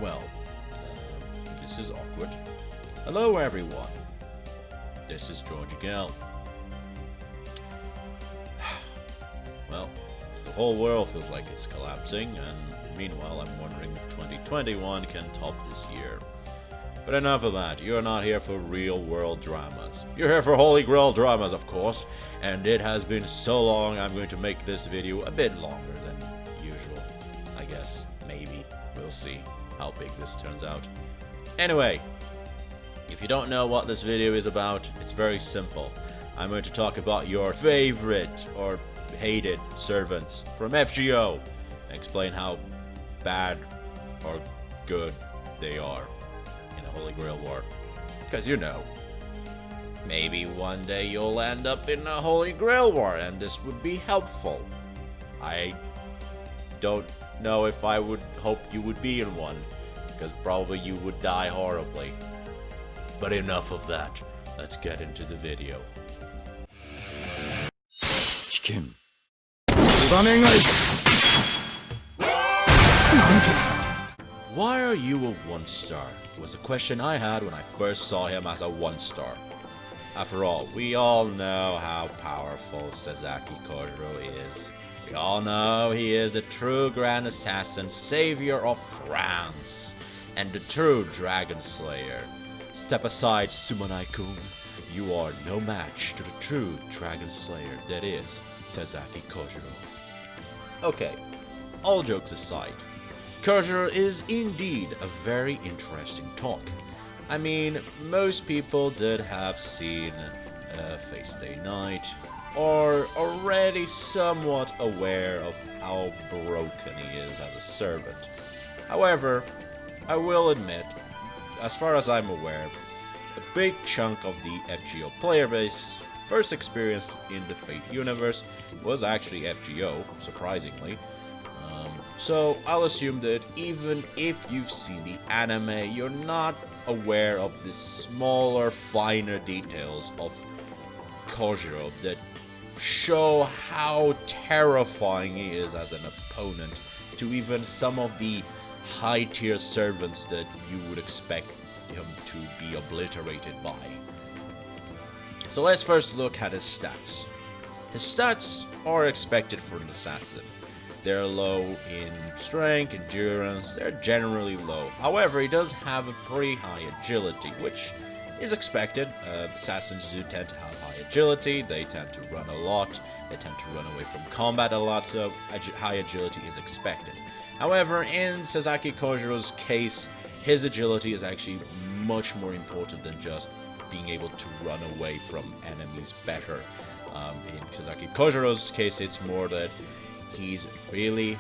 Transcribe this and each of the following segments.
Well, this is awkward. Hello everyone. This is George again. Well, the whole world feels like it's collapsing, and meanwhile I'm wondering if 2021 can top this year. But enough of that, you're not here for real world dramas. You're here for Holy Grail dramas, of course, and it has been so long I'm going to make this video a bit longer than usual. I guess, maybe, we'll see how big this turns out. Anyway, if you don't know what this video is about, it's very simple. I'm going to talk about your favorite or hated servants from FGO and explain how bad or good they are in a Holy Grail War. Because you know, maybe one day you'll end up in a Holy Grail War and this would be helpful. I don't know if I would hope you would be in one, because probably you would die horribly. But enough of that. Let's get into the video. Why are you a 1-star? Was the question I had when I first saw him as a 1-star. After all, we all know how powerful Sasaki Kojiro is. We all know he is the true Grand Assassin, savior of France, and the true Dragon Slayer. Step aside, Sumanai-kun. You are no match to the true Dragon Slayer that is Sasaki Kojiro. Okay, all jokes aside, Kojiro is indeed a very interesting talk. I mean, most people did have seen Face Day Night, or already somewhat aware of how broken he is as a servant. However, I will admit, as far as I'm aware, a big chunk of the FGO player base first experience in the Fate universe was actually FGO, surprisingly. So I'll assume that even if you've seen the anime, you're not aware of the smaller, finer details of Kojiro that show how terrifying he is as an opponent to even some of the high-tier servants that you would expect him to be obliterated by. So let's first look at his stats. His stats are expected for an assassin. They're low in strength, endurance, they're generally low. However, he does have a pretty high agility, which is expected. Assassins do tend to have high agility, they tend to run a lot, they tend to run away from combat a lot, so high agility is expected. However, in Sasaki Kojiro's case, his agility is actually much more important than just being able to run away from enemies better. In Sasaki Kojiro's case, it's more that he's really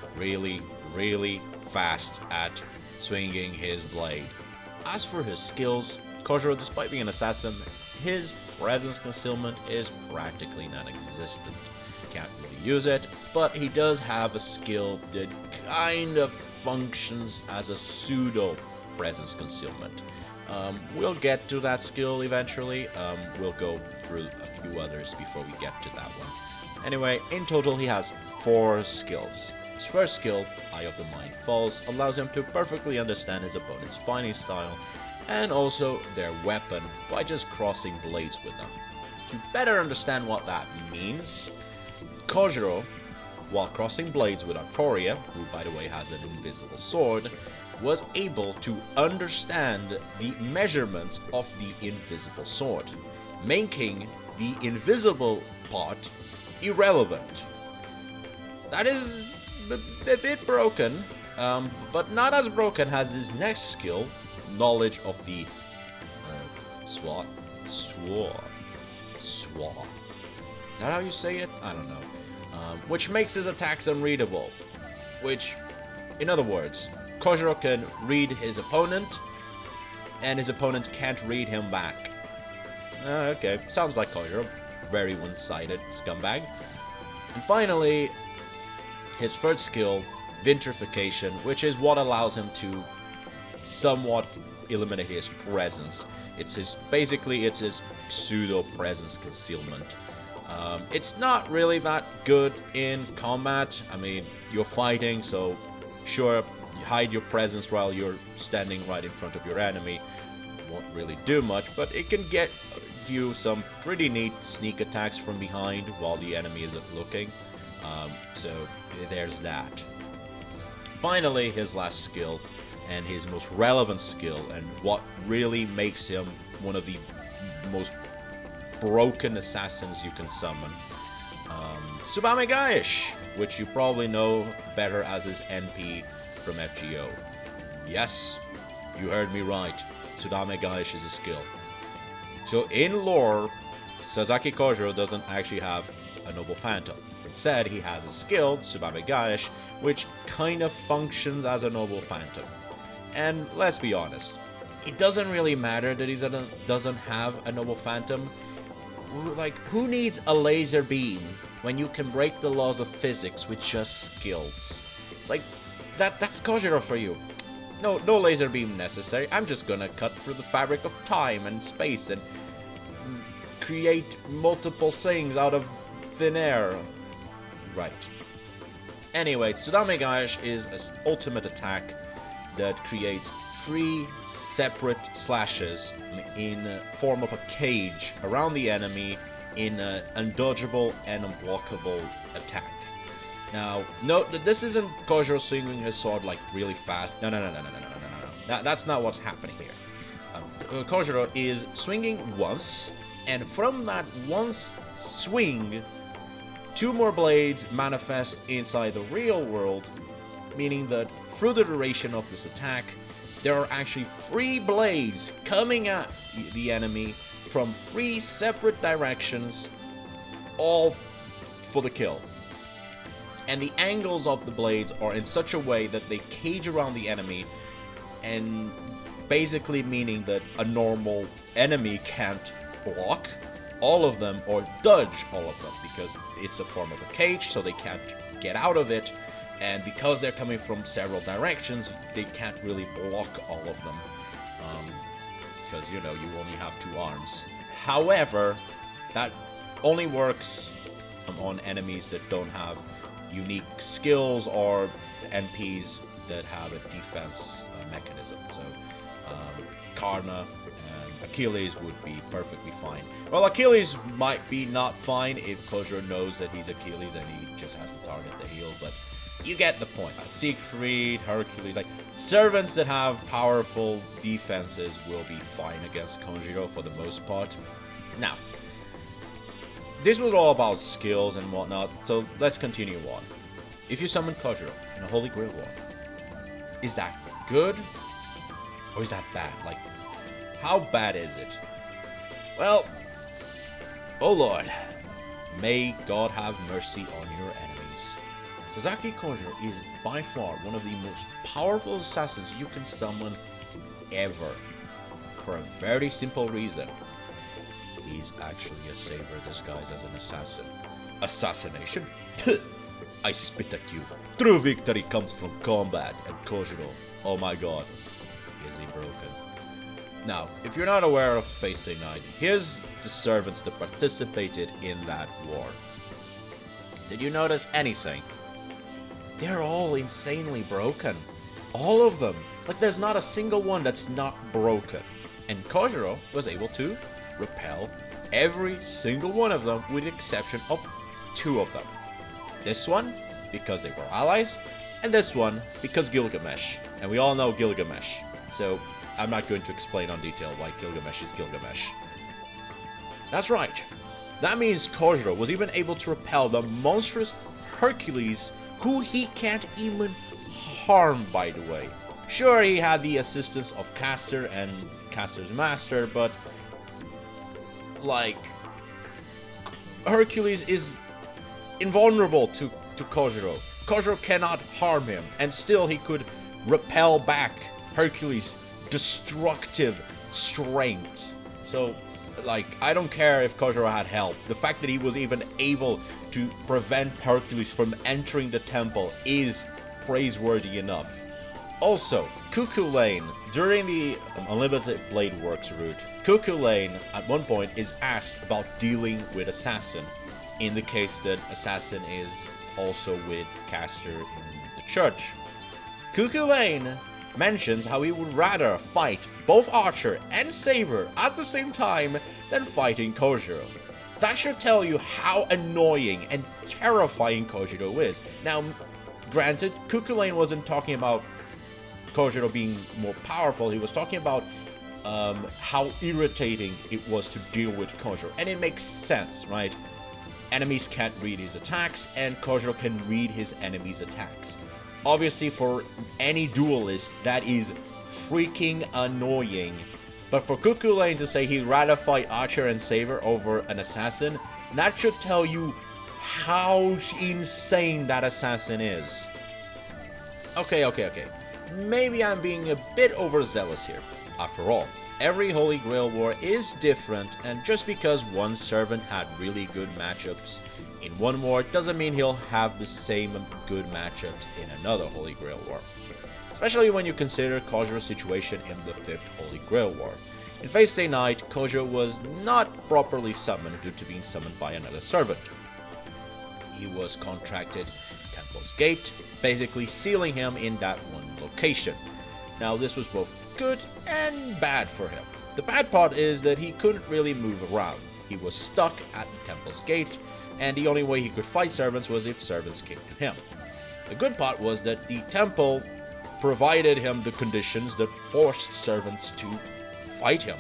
fast at swinging his blade. As for his skills, Kojiro, despite being an assassin, his presence concealment is practically non-existent. Can't really use it, but he does have a skill that kind of functions as a pseudo presence concealment. We'll get to that skill eventually. We'll go through a few others before we get to that one. Anyway, in total he has 4 skills. His first skill, Eye of the Mind Falls, allows him to perfectly understand his opponent's fighting style and also their weapon by just crossing blades with them. To better understand what that means, Kojiro, while crossing blades with Arcoria, who by the way has an invisible sword, was able to understand the measurements of the invisible sword, making the invisible part irrelevant. That is a bit broken, but not as broken as his next skill, knowledge of the SWAT. Is that how you say it? I don't know. Which makes his attacks unreadable. Which, in other words, Kojiro can read his opponent, and his opponent can't read him back. Okay, sounds like Kojiro. Very one-sided scumbag. And finally, his third skill, Vitrification, which is what allows him to somewhat eliminate his presence. It's his pseudo presence concealment. It's not really that good in combat. I mean, you're fighting, so sure, hide your presence while you're standing right in front of your enemy. Won't really do much, but it can get you some pretty neat sneak attacks from behind while the enemy isn't looking. So there's that. Finally, his last skill, and his most relevant skill, and what really makes him one of the most broken assassins you can summon. Tsubame Gaeshi, which you probably know better as his NP from FGO. Yes, you heard me right. Tsubame Gaeshi is a skill. So in lore, Sasaki Kojiro doesn't actually have a Noble Phantom. Instead, he has a skill, Tsubame Gaeshi, which kind of functions as a Noble Phantom. And let's be honest, it doesn't really matter that he doesn't have a Noble Phantom. Like, who needs a laser beam when you can break the laws of physics with just skills? It's like, that's Kojiro for you. No laser beam necessary. I'm just gonna cut through the fabric of time and space and create multiple things out of thin air. Right. Anyway, Tsubame Gaeshi is an ultimate attack that creates 3 separate slashes in form of a cage around the enemy in an undodgeable and unblockable attack. Now, note that this isn't Kojiro swinging his sword like really fast. No. That's not what's happening here. Kojiro is swinging once, and from that once swing, 2 more blades manifest inside the real world, meaning that through the duration of this attack, there are actually 3 blades coming at the enemy from 3 separate directions, all for the kill. And the angles of the blades are in such a way that they cage around the enemy, and basically meaning that a normal enemy can't block all of them or dodge all of them, because it's a form of a cage, so they can't get out of it, and because they're coming from several directions, they can't really block all of them, because, you know, you only have 2 arms. However, that only works on enemies that don't have unique skills or NPs that have a defense mechanism. So Karna and Achilles would be perfectly fine. Well, Achilles might be not fine if Kojiro knows that he's Achilles and he just has to target the heel, but you get the point. Siegfried, Hercules, like servants that have powerful defenses will be fine against Kojiro for the most part. Now, this was all about skills and whatnot, so let's continue on. If you summon Kojiro in a Holy Grail War, is that good or is that bad? Like, how bad is it? Well, oh Lord, may God have mercy on your enemies. Sasaki Kojiro is by far one of the most powerful assassins you can summon ever, for a very simple reason. He's actually a saber disguised as an assassin. Assassination? I spit at you. True victory comes from combat, and Kojiro, oh my god, is he broken. Now, if you're not aware of Fate Stay Night, here's the servants that participated in that war. Did you notice anything? They're all insanely broken. All of them. Like, there's not a single one that's not broken. And Kojiro was able to repel every single one of them with the exception of 2 of them. This one, because they were allies, and this one, because Gilgamesh. And we all know Gilgamesh. So, I'm not going to explain on detail why Gilgamesh is Gilgamesh. That's right. That means Kojiro was even able to repel the monstrous Hercules, who he can't even harm, by the way. Sure, he had the assistance of Caster and Caster's master, but like, Hercules is invulnerable to Kojiro. Kojiro cannot harm him, and still he could repel back Hercules' destructive strength. So, like, I don't care if Kojiro had help. The fact that he was even able to prevent Hercules from entering the temple is praiseworthy enough. Also, Cuckoo Lane, during the Unlimited Blade Works route, Cuckoo Lane at one point is asked about dealing with Assassin, in the case that Assassin is also with Caster in the church. Kukulain mentions how he would rather fight both Archer and Saber at the same time than fighting Kojiro. That should tell you how annoying and terrifying Kojiro is. Now, granted, Kukulain wasn't talking about Kojiro being more powerful, he was talking about how irritating it was to deal with Kojiro. And it makes sense, right? Enemies can't read his attacks, and Kojiro can read his enemies' attacks. Obviously, for any duelist, that is freaking annoying. But for Kukulain to say he'd rather fight Archer and Saber over an assassin, that should tell you how insane that assassin is. Okay. Maybe I'm being a bit overzealous here. After all, every Holy Grail War is different, and just because one servant had really good matchups in one war doesn't mean he'll have the same good matchups in another Holy Grail War. Especially when you consider Kojiro's situation in the 5th Holy Grail War. In Fate Stay Night, Kojiro was not properly summoned due to being summoned by another servant. He was contracted Temple's Gate, basically sealing him in that one location. Now this was both good and bad for him. The bad part is that he couldn't really move around. He was stuck at the Temple's Gate, and the only way he could fight servants was if servants came to him. The good part was that the temple provided him the conditions that forced servants to fight him.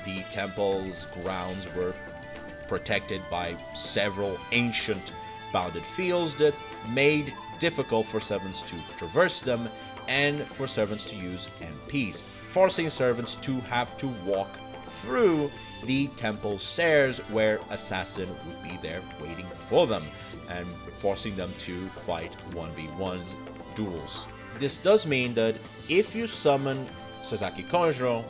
The temple's grounds were protected by several ancient bounded fields that made difficult for servants to traverse them and for servants to use MPs, forcing servants to have to walk through the temple stairs where assassin would be there waiting for them and forcing them to fight 1v1 duels. This does mean that if you summon Sasaki Kojiro,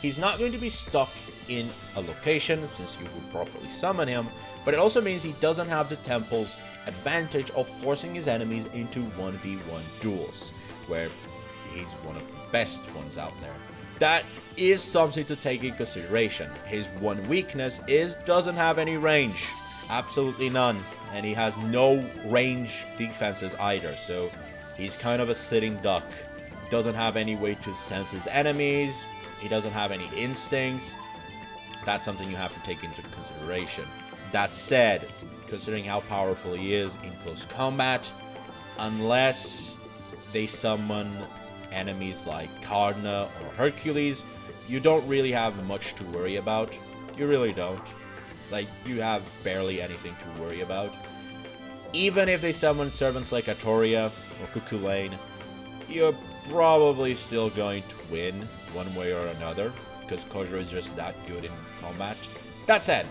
he's not going to be stuck in a location since you would properly summon him, but it also means he doesn't have the temple's advantage of forcing his enemies into 1v1 duels, where he's one of the best ones out there. That is something to take in consideration. His one weakness is doesn't have any range. Absolutely none. And he has no range defenses either, so he's kind of a sitting duck. Doesn't have any way to sense his enemies. He doesn't have any instincts. That's something you have to take into consideration. That said, considering how powerful he is in close combat, unless they summon enemies like Cardna or Hercules, you don't really have much to worry about. You really don't. Like, you have barely anything to worry about. Even if they summon servants like Atoria or Kukulain, you're probably still going to win one way or another, because Kojiro is just that good in combat. That said,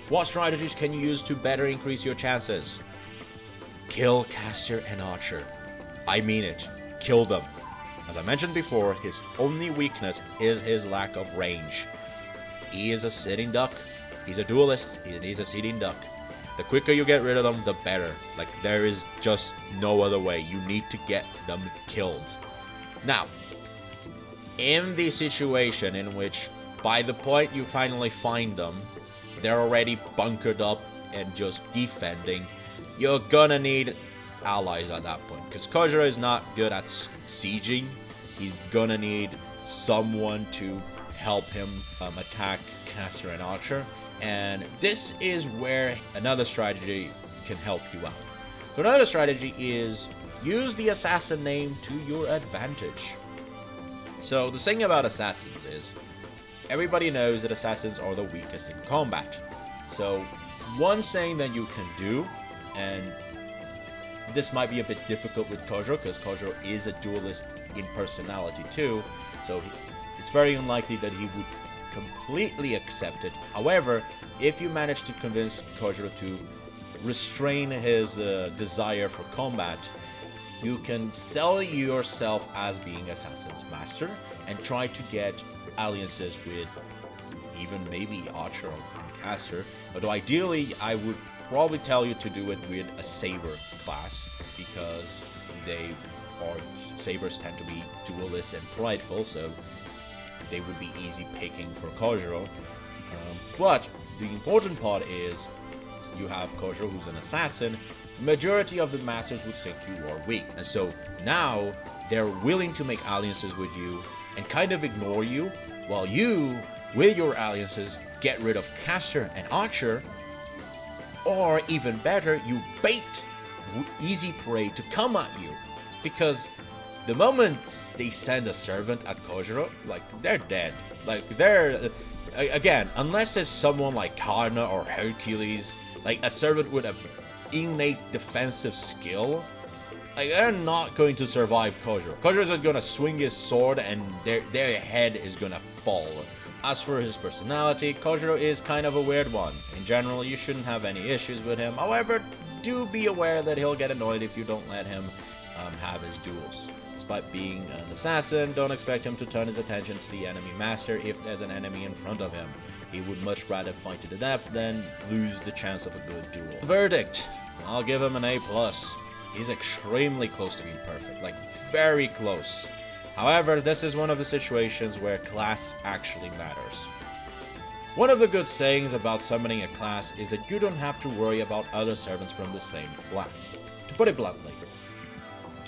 what strategies can you use to better increase your chances? Kill Caster and Archer. I mean it. Kill them. As I mentioned before, his only weakness is his lack of range. He is a sitting duck. He's a duelist. He's a sitting duck. The quicker you get rid of them, the better. Like, there is just no other way. You need to get them killed. Now, in the situation in which, by the point you finally find them, they're already bunkered up and just defending, you're gonna need allies at that point. Because Kojiro is not good at sieging. He's gonna need someone to help him attack Caster and Archer. And this is where another strategy can help you out. So another strategy is use the assassin name to your advantage. So the thing about assassins is, everybody knows that assassins are the weakest in combat. So one thing that you can do, and this might be a bit difficult with Kojiro, because Kojiro is a duelist in personality too, so it's very unlikely that he would completely accept it. However, if you manage to convince Kojiro to restrain his desire for combat, you can sell yourself as being Assassin's Master and try to get alliances with even maybe Archer and Caster. Although ideally, I would probably tell you to do it with a Saber class, because Sabers tend to be duelist and prideful, so they would be easy picking for Kojiro. But the important part is you have Kojiro, who's an assassin. Majority of the masters would think you are weak, and so now they're willing to make alliances with you and kind of ignore you, while you, with your alliances, get rid of caster and archer, or even better, you bait easy prey to come at you, because the moment they send a servant at Kojiro, like, they're dead. Like, they're, again, unless it's someone like Karna or Hercules, like a servant with an innate defensive skill, like, they're not going to survive Kojiro. Kojiro is just gonna swing his sword and their head is gonna fall. As for his personality, Kojiro is kind of a weird one. In general, you shouldn't have any issues with him. However, do be aware that he'll get annoyed if you don't let him have his duels. Despite being an assassin, don't expect him to turn his attention to the enemy master if there's an enemy in front of him. He would much rather fight to the death than lose the chance of a good duel. Verdict: I'll give him an A+. He's extremely close to being perfect, like very close. However, this is one of the situations where class actually matters. One of the good sayings about summoning a class is that you don't have to worry about other servants from the same class. To put it bluntly,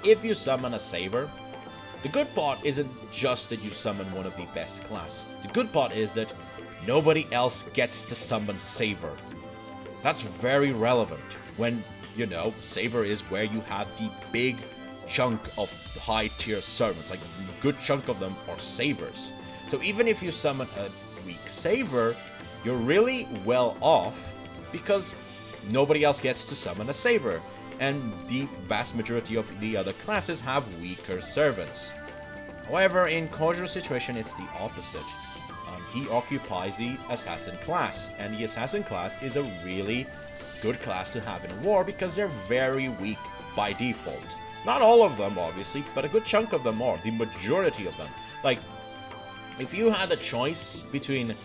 if you summon a Saber, the good part isn't just that you summon one of the best class. The good part is that nobody else gets to summon Saber. That's very relevant when, you know, Saber is where you have the big chunk of high tier servants, like a good chunk of them are Sabers. So even if you summon a weak Saber, you're really well off because nobody else gets to summon a Saber, and the vast majority of the other classes have weaker servants. However, in Kojiro's situation, it's the opposite. He occupies the assassin class, and the assassin class is a really good class to have in a war because they're very weak by default. Not all of them, obviously, but a good chunk of them are. The majority of them. Like, if you had a choice between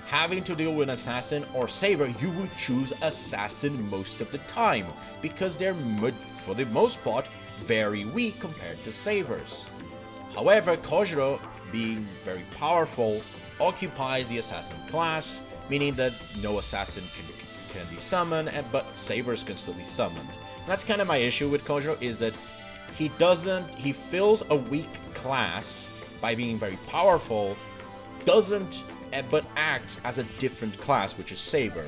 having to deal with an assassin or Saber, you would choose assassin most of the time, because they're, for the most part, very weak compared to Sabers. However, Kojiro, being very powerful, occupies the assassin class, meaning that no assassin can be summoned, but Sabers can still be summoned. And that's kind of my issue with Kojiro, is that he fills a weak class by being very powerful, but acts as a different class, which is Saber.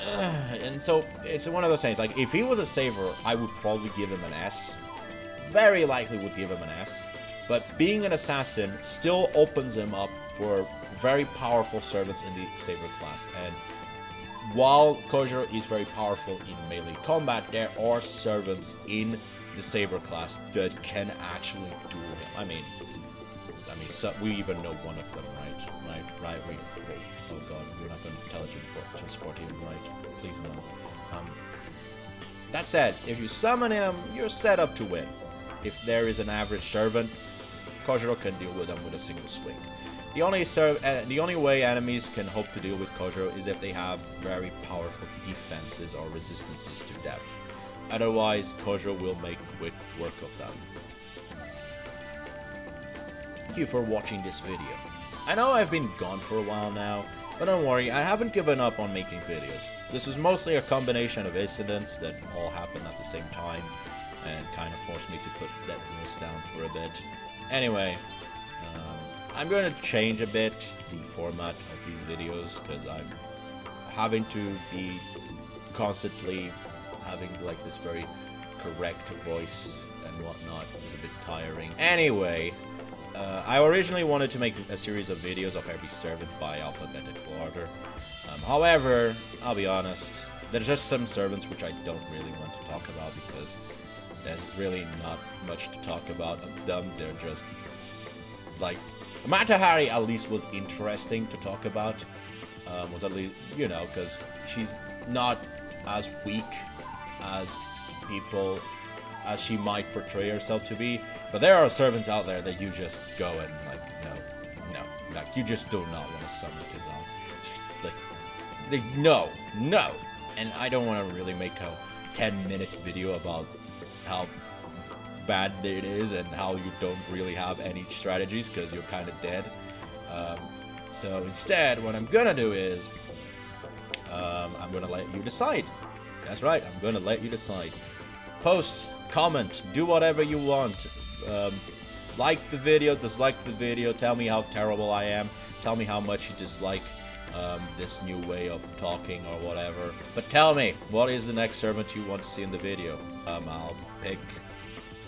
And so it's one of those things, like, if he was a Saber, I would probably give him an S. Very likely would give him an S. But being an assassin still opens him up for very powerful servants in the Saber class. And while Kojiro is very powerful in melee combat, there are servants in the Saber class that can actually duel him. I mean, so we even know one of them, right? Oh god, we're not going to teleport him, right? Please no. That said, if you summon him, you're set up to win. If there is an average servant, Kojiro can deal with them with a single swing. The only way enemies can hope to deal with Kojiro is if they have very powerful defenses or resistances to death. Otherwise, Kojiro will make quick work of them. Thank you for watching this video. I know I've been gone for a while now, but don't worry, I haven't given up on making videos. This was mostly a combination of incidents that all happened at the same time, and kind of forced me to put that list down for a bit. Anyway, I'm going to change a bit the format of these videos, because I'm having to be constantly having like this very correct voice and whatnot is a bit tiring. Anyway, I originally wanted to make a series of videos of every servant by alphabetical order. However, I'll be honest, there's just some servants which I don't really want to talk about because there's really not much to talk about of them. They're just like, Matahari at least was interesting to talk about. Was at least, you know, because she's not as weak as she might portray herself to be, but there are servants out there that you just go and like, no, like, you just do not want to summon Kazal. Like, no, and I don't want to really make a 10-minute video about how bad it is and how you don't really have any strategies because you're kind of dead. So instead, what I'm gonna do is I'm gonna let you decide. That's right, I'm gonna let you decide. Post, comment, do whatever you want. Like the video, dislike the video, tell me how terrible I am, tell me how much you dislike this new way of talking or whatever. But tell me, what is the next servant you want to see in the video? I'll pick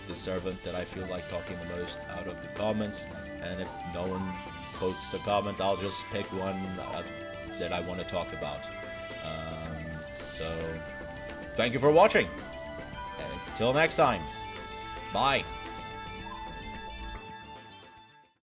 the servant that I feel like talking the most out of the comments, and if no one posts a comment, I'll just pick one that I want to talk about. So, thank you for watching. Until next time, bye.